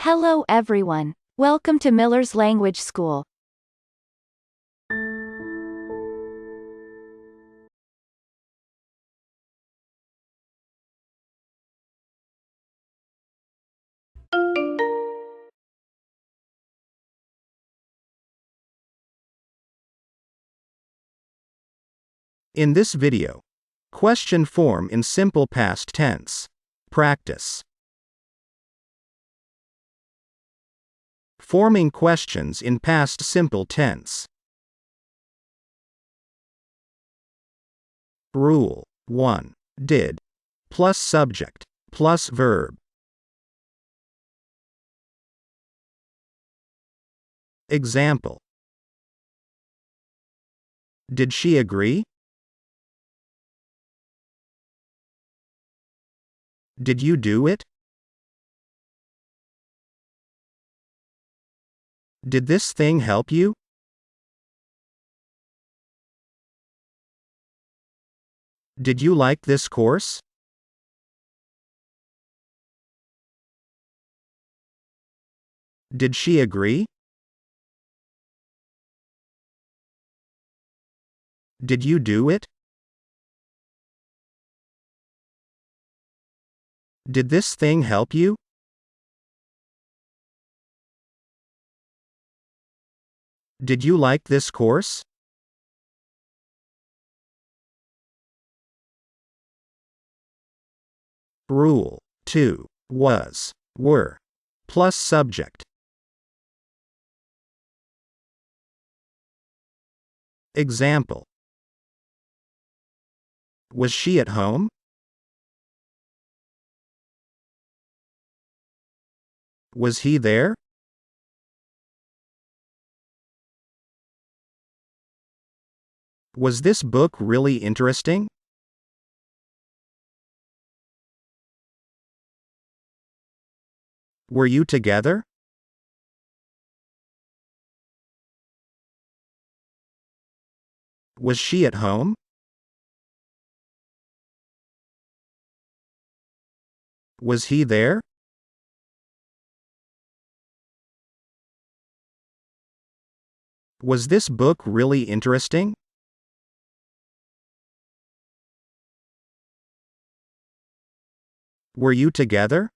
Hello everyone. Welcome to Miller's Language School. In this video, question form in simple past tense. Practice. Forming questions in past simple tense. Rule 1. Did plus subject plus verb. Example. Did she agree? Did you do it? Did this thing help you? Did you like this course? Did she agree? Did you do it? Did this thing help you? Did you like this course? Rule 2. Was, were, plus subject. Example. Was she at home? Was he there? Was this book really interesting? Were you together? Was she at home? Was he there? Was this book really interesting? Were you together?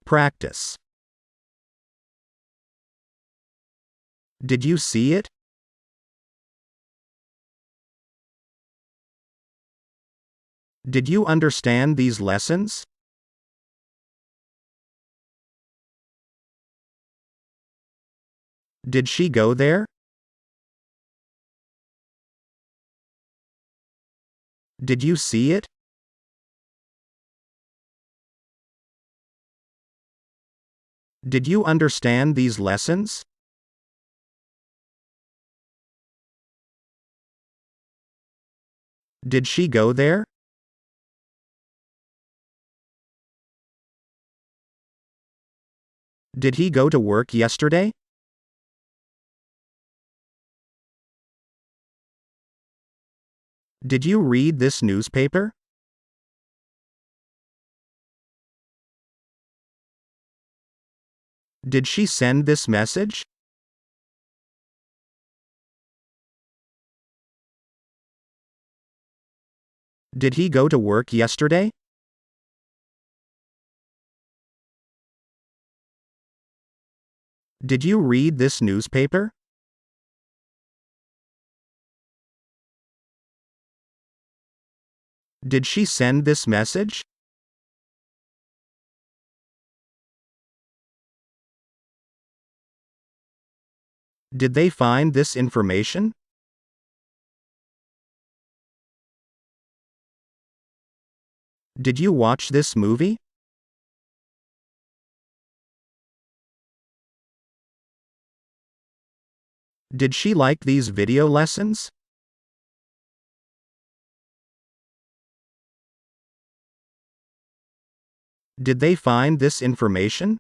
Practice. Did you see it? Did you understand these lessons? Did she go there? Did you see it? Did you understand these lessons? Did she go there? Did he go to work yesterday? Did you read this newspaper? Did she send this message? Did he go to work yesterday? Did you read this newspaper? Did she send this message? Did they find this information? Did you watch this movie? Did she like these video lessons? Did they find this information?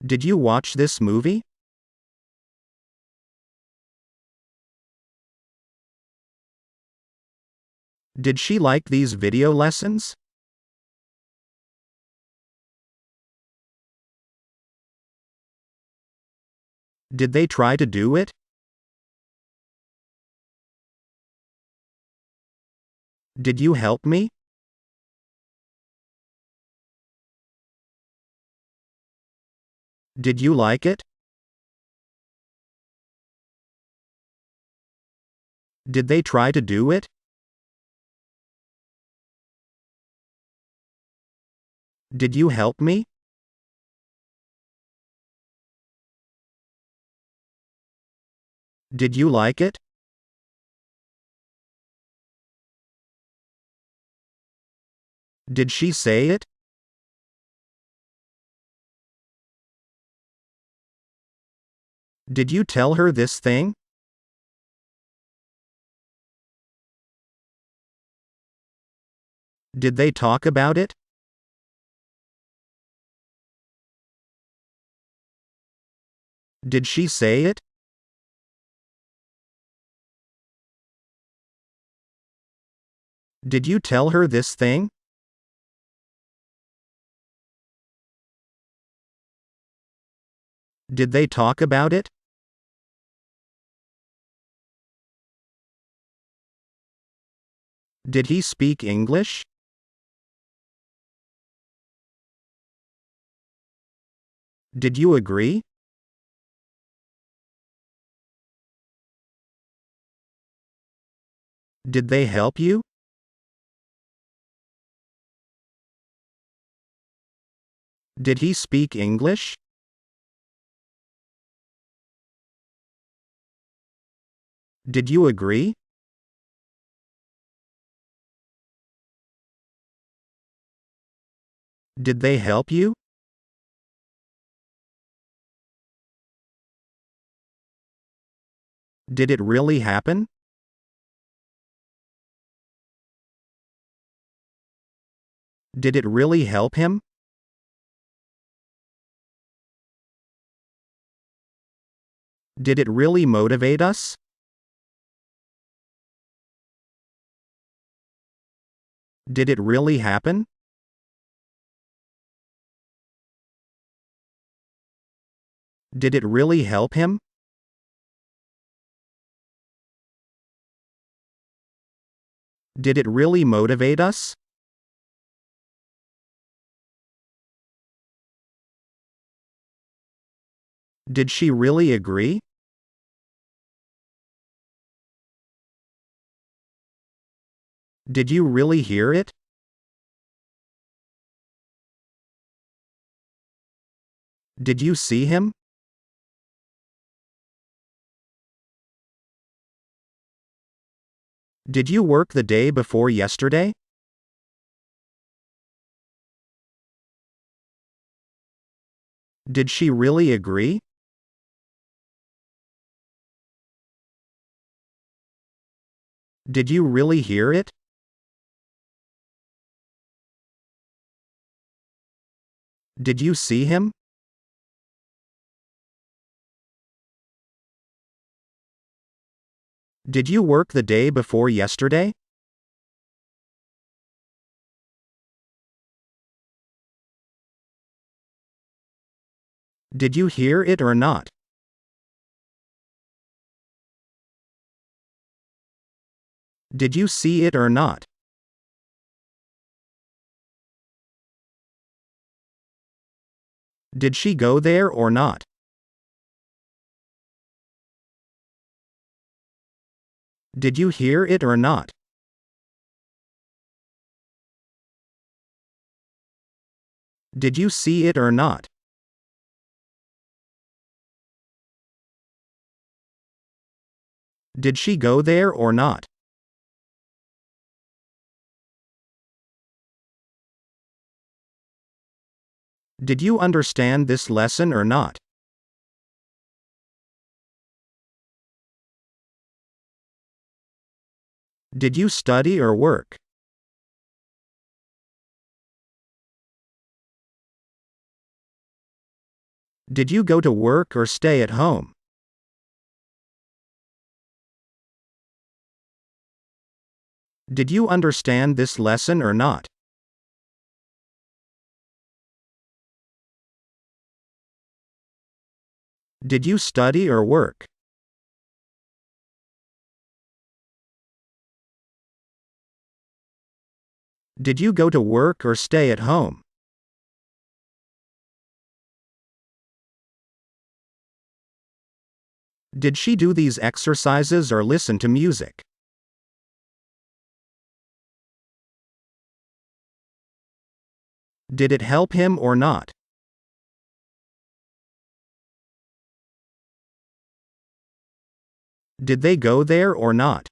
Did you watch this movie? Did she like these video lessons? Did they try to do it? Did you help me? Did you like it? Did they try to do it? Did you help me? Did you like it? Did she say it? Did you tell her this thing? Did they talk about it? Did she say it? Did you tell her this thing? Did they talk about it? Did he speak English? Did you agree? Did they help you? Did he speak English? Did you agree? Did they help you? Did it really happen? Did it really help him? Did it really motivate us? Did it really happen? Did it really help him? Did it really motivate us? Did she really agree? Did you really hear it? Did you see him? Did you work the day before yesterday? Did she really agree? Did you really hear it? Did you see him? Did you work the day before yesterday? Did you hear it or not? Did you see it or not? Did she go there or not? Did you hear it or not? Did you see it or not? Did she go there or not? Did you understand this lesson or not? Did you study or work? Did you go to work or stay at home? Did you understand this lesson or not? Did you study or work? Did you go to work or stay at home? Did she do these exercises or listen to music? Did it help him or not? Did they go there or not?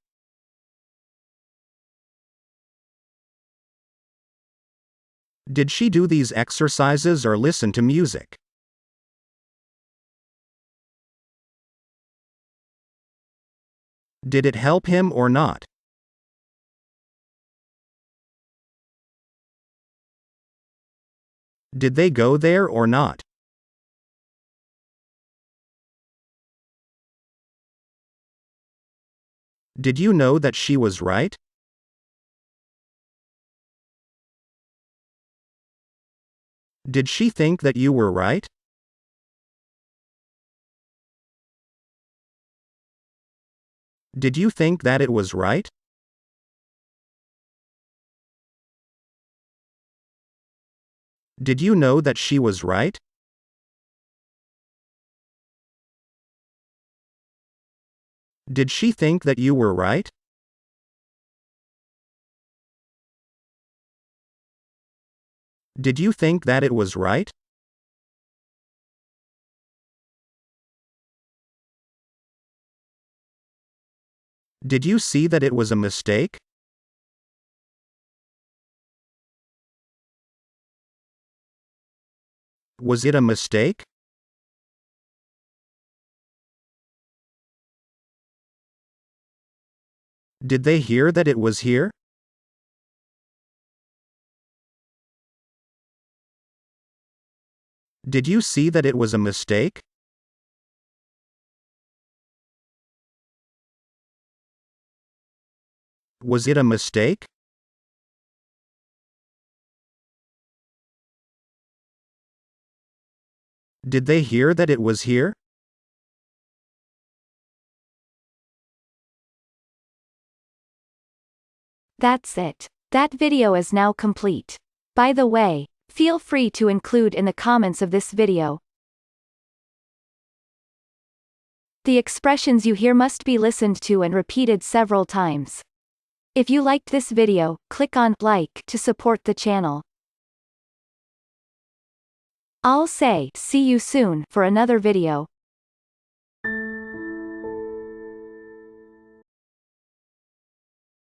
Did she do these exercises or listen to music? Did it help him or not? Did they go there or not? Did you know that she was right? Did she think that you were right? Did you think that it was right? Did you know that she was right? Did she think that you were right? Did you think that it was right? Did you see that it was a mistake? Was it a mistake? Did they hear that it was here? Did you see that it was a mistake? Was it a mistake? Did they hear that it was here? That's it. That video is now complete. By the way, feel free to include in the comments of this video the expressions you hear must be listened to and repeated several times. If you liked this video, click on like to support the channel. I'll say see you soon for another video.